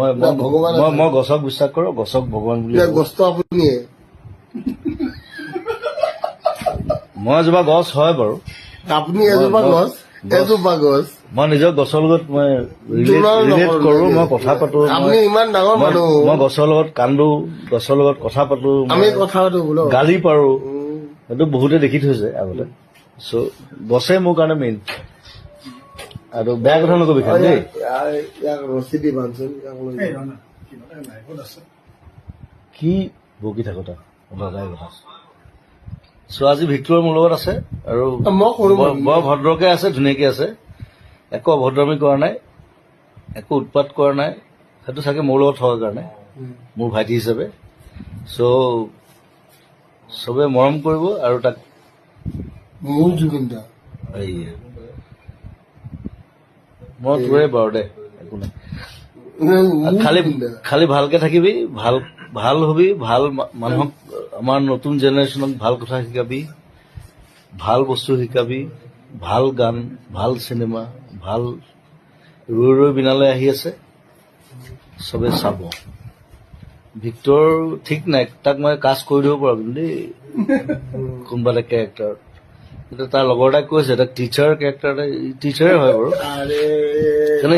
মই গছক বিশ্বাস কৰো, গছক ভগৱান বুলি গছটো আপুনিয়ে মই এজোপা গছ হয় বাৰু। আপুনি এজোপা গছ মই নিজৰ গছৰ লগত মই ৰিলেট কৰো, মই কথা পাতো, আপুনি ইমান ডাঙৰ মানুহ। মই গছৰ লগত কান্দো, গছৰ লগত কথা পাতো, আমি কথা পাতো বোলো, গালি পাৰো, সেইটো বহুতে দেখি থৈছে আগতে। চ' গছে মোৰ কাৰণে মেইন। আৰু বেয়া কথা নকবি খালি দেই। কি বকি থাকো তাক কথা। চ' আজি ভিক্টৰ মোৰ লগত আছে আৰু বৰ ভদ্ৰকে আছে, ধুনীয়াকে আছে, একো অভদ্ৰামি কৰা নাই, একো উৎপাত কৰা নাই। সেইটো চাগে মোৰ লগত থকাৰ কাৰণে, মোৰ ভাইটি হিচাপে। চ' চবে মৰম কৰিব আৰু তাক মোৰ জুবিন দা মই তোৰে বাৰু দে, একো নাই। খালি ভালকে থাকিবি, ভাল হবি, ভাল মানুহক, আমাৰ নতুন জেনেৰেশ্যনক ভাল কথা শিকাবি, ভাল বস্তু শিকাবি, ভাল গান, ভাল চিনেমা, ভাল ৰৈ ৰৈ বিনালৈ আহি আছে, চবে চাব। ভিক্টৰ ঠিক নাই, তাক মই কাষ্ট কৰি দিব পাৰো কিন্তু দেই, কোনোবা এটা কেৰেক্টাৰ। কিন্তু তাৰ লগৰ এটাই কৈছে তাক টিচাৰ কেৰেক্টাৰ, টিচাৰে হয় বাৰু, কিন্তু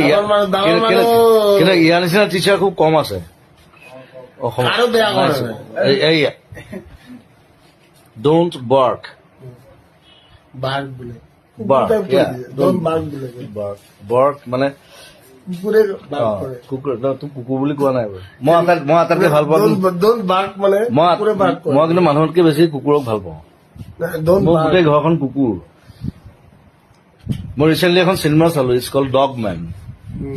ইয়াৰ নিচিনা টিচাৰ খুব কম আছে অসমত। ডোন্ট বাৰ্ক, বাৰ্ক মানে কুকুৰ বুলি কোৱা নাই বাৰু। মই আটাইতকৈ ভাল পাওঁ, মই কিন্তু মানুহতকে বেছি কুকুৰক ভাল পাওঁ। মোৰ গোটেই ঘৰখন কুকুৰ। মই ৰিচেণ্টলি এখন চিনেমা চালো, ইটছ কল্ড ডগ মেন,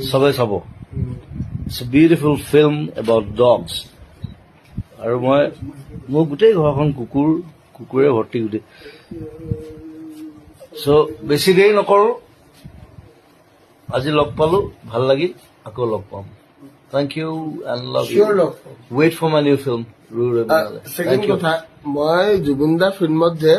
চবে চাব। It's a beautiful film about dogs. আৰু মোৰ গোটেই ঘৰখন কুকুৰে ভৰ্তি গোটেই। চ' বেছি দেৰি নকৰো, আজি লগ পালো, ভাল লাগিল, আকৌ লগ পাম। Thank you and love you. Wait for my new film. মই জুবিন দা ফিল্মত যে